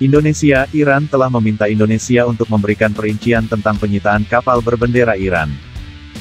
Indonesia, Iran telah meminta Indonesia untuk memberikan perincian tentang penyitaan kapal berbendera Iran.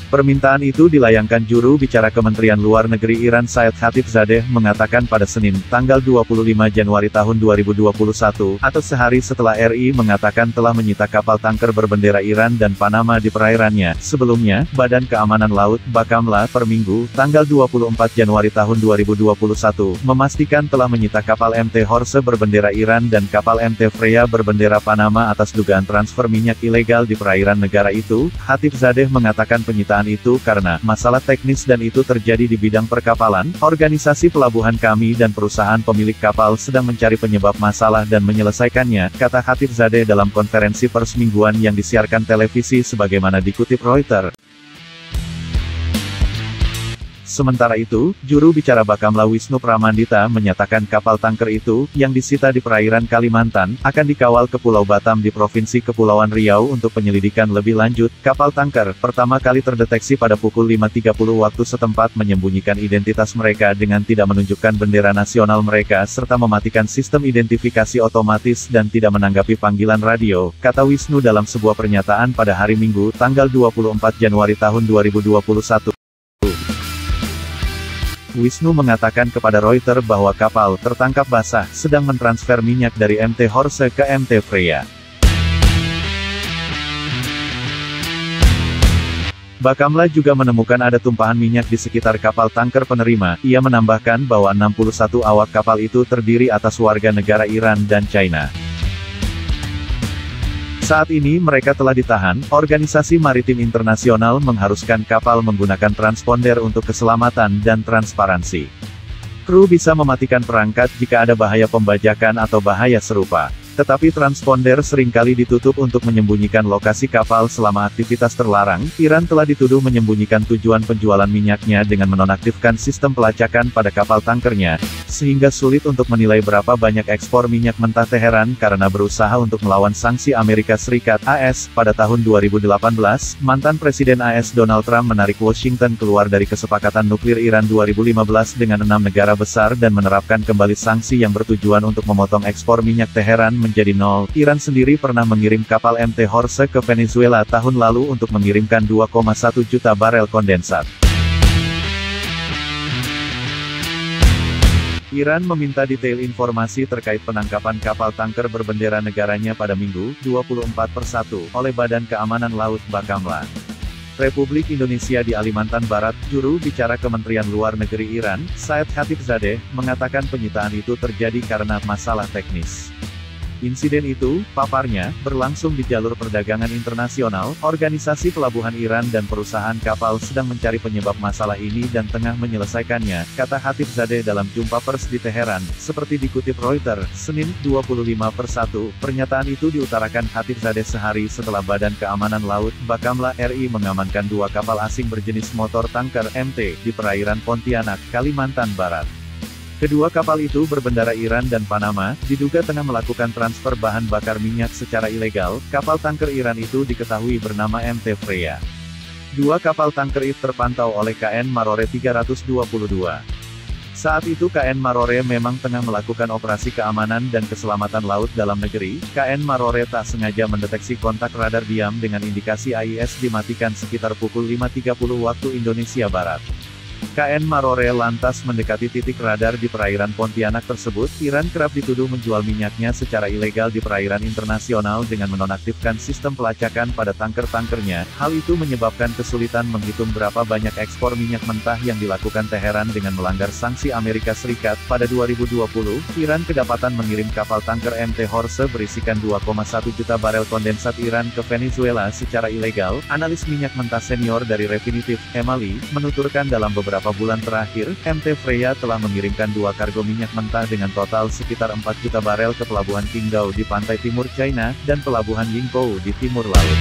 Permintaan itu dilayangkan juru bicara Kementerian Luar Negeri Iran Said Khatibzadeh mengatakan pada Senin, tanggal 25 Januari tahun 2021, atau sehari setelah RI mengatakan telah menyita kapal tanker berbendera Iran dan Panama di perairannya. Sebelumnya, Badan Keamanan Laut, Bakamla, per Minggu, tanggal 24 Januari tahun 2021, memastikan telah menyita kapal MT Horse berbendera Iran dan kapal MT Freya berbendera Panama atas dugaan transfer minyak ilegal di perairan negara itu. Khatibzadeh mengatakan penyitaan itu karena masalah teknis dan itu terjadi di bidang perkapalan. Organisasi pelabuhan kami dan perusahaan pemilik kapal sedang mencari penyebab masalah dan menyelesaikannya, kata Khatibzadeh dalam konferensi pers mingguan yang disiarkan televisi sebagaimana dikutip Reuters. Sementara itu, juru bicara Bakamla Wisnu Pramandita menyatakan kapal tanker itu, yang disita di perairan Kalimantan, akan dikawal ke Pulau Batam di Provinsi Kepulauan Riau untuk penyelidikan lebih lanjut. Kapal tanker pertama kali terdeteksi pada pukul 5.30 waktu setempat menyembunyikan identitas mereka dengan tidak menunjukkan bendera nasional mereka serta mematikan sistem identifikasi otomatis dan tidak menanggapi panggilan radio, kata Wisnu dalam sebuah pernyataan pada hari Minggu, tanggal 24 Januari tahun 2021. Wisnu mengatakan kepada Reuters bahwa kapal tertangkap basah sedang mentransfer minyak dari MT Horse ke MT Freya. Bakamla juga menemukan ada tumpahan minyak di sekitar kapal tanker penerima. Ia menambahkan bahwa 61 awak kapal itu terdiri atas warga negara Iran dan China. Saat ini mereka telah ditahan. Organisasi Maritim Internasional mengharuskan kapal menggunakan transponder untuk keselamatan dan transparansi. Kru bisa mematikan perangkat jika ada bahaya pembajakan atau bahaya serupa. Tetapi transponder seringkali ditutup untuk menyembunyikan lokasi kapal selama aktivitas terlarang. Iran telah dituduh menyembunyikan tujuan penjualan minyaknya dengan menonaktifkan sistem pelacakan pada kapal tankernya, sehingga sulit untuk menilai berapa banyak ekspor minyak mentah Teheran karena berusaha untuk melawan sanksi Amerika Serikat (AS). Pada tahun 2018, mantan Presiden AS Donald Trump menarik Washington keluar dari kesepakatan nuklir Iran 2015 dengan 6 negara besar dan menerapkan kembali sanksi yang bertujuan untuk memotong ekspor minyak Teheran menjadi nol. Iran sendiri pernah mengirim kapal MT Horse ke Venezuela tahun lalu untuk mengirimkan 2,1 juta barel kondensat. Iran meminta detail informasi terkait penangkapan kapal tanker berbendera negaranya pada Minggu, 24/1, oleh Badan Keamanan Laut Bakamla. Republik Indonesia di Kalimantan Barat, juru bicara Kementerian Luar Negeri Iran, Said Khatibzadeh, mengatakan penyitaan itu terjadi karena masalah teknis. Insiden itu, paparnya, berlangsung di jalur perdagangan internasional. Organisasi pelabuhan Iran dan perusahaan kapal sedang mencari penyebab masalah ini dan tengah menyelesaikannya, kata Khatibzadeh dalam jumpa pers di Teheran, seperti dikutip Reuters, Senin, 25/1. Pernyataan itu diutarakan Khatibzadeh sehari setelah Badan Keamanan Laut, Bakamla, RI mengamankan 2 kapal asing berjenis motor tanker, MT, di perairan Pontianak, Kalimantan Barat. Kedua kapal itu berbendera Iran dan Panama, diduga tengah melakukan transfer bahan bakar minyak secara ilegal. Kapal tanker Iran itu diketahui bernama MT Freya. 2 kapal tanker itu terpantau oleh KN Marore 322. Saat itu KN Marore memang tengah melakukan operasi keamanan dan keselamatan laut dalam negeri. KN Marore tak sengaja mendeteksi kontak radar diam dengan indikasi AIS dimatikan sekitar pukul 5.30 waktu Indonesia Barat. KN Marore lantas mendekati titik radar di perairan Pontianak tersebut. Iran kerap dituduh menjual minyaknya secara ilegal di perairan internasional dengan menonaktifkan sistem pelacakan pada tanker-tankernya. Hal itu menyebabkan kesulitan menghitung berapa banyak ekspor minyak mentah yang dilakukan Teheran dengan melanggar sanksi Amerika Serikat. Pada 2020, Iran kedapatan mengirim kapal tanker MT Horse berisikan 2,1 juta barel kondensat Iran ke Venezuela secara ilegal. Analis minyak mentah senior dari Refinitiv, Emali, menuturkan dalam beberapa bulan terakhir, MT Freya telah mengirimkan 2 kargo minyak mentah dengan total sekitar 4 juta barel ke pelabuhan Qingdao di pantai timur China, dan pelabuhan Yingkou di timur laut.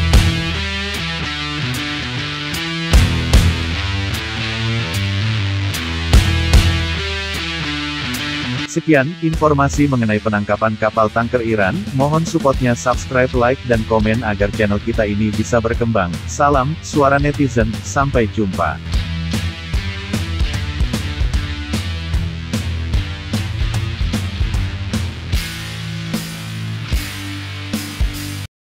Sekian, informasi mengenai penangkapan kapal tanker Iran. Mohon supportnya, subscribe, like, dan komen agar channel kita ini bisa berkembang. Salam, suara netizen, sampai jumpa.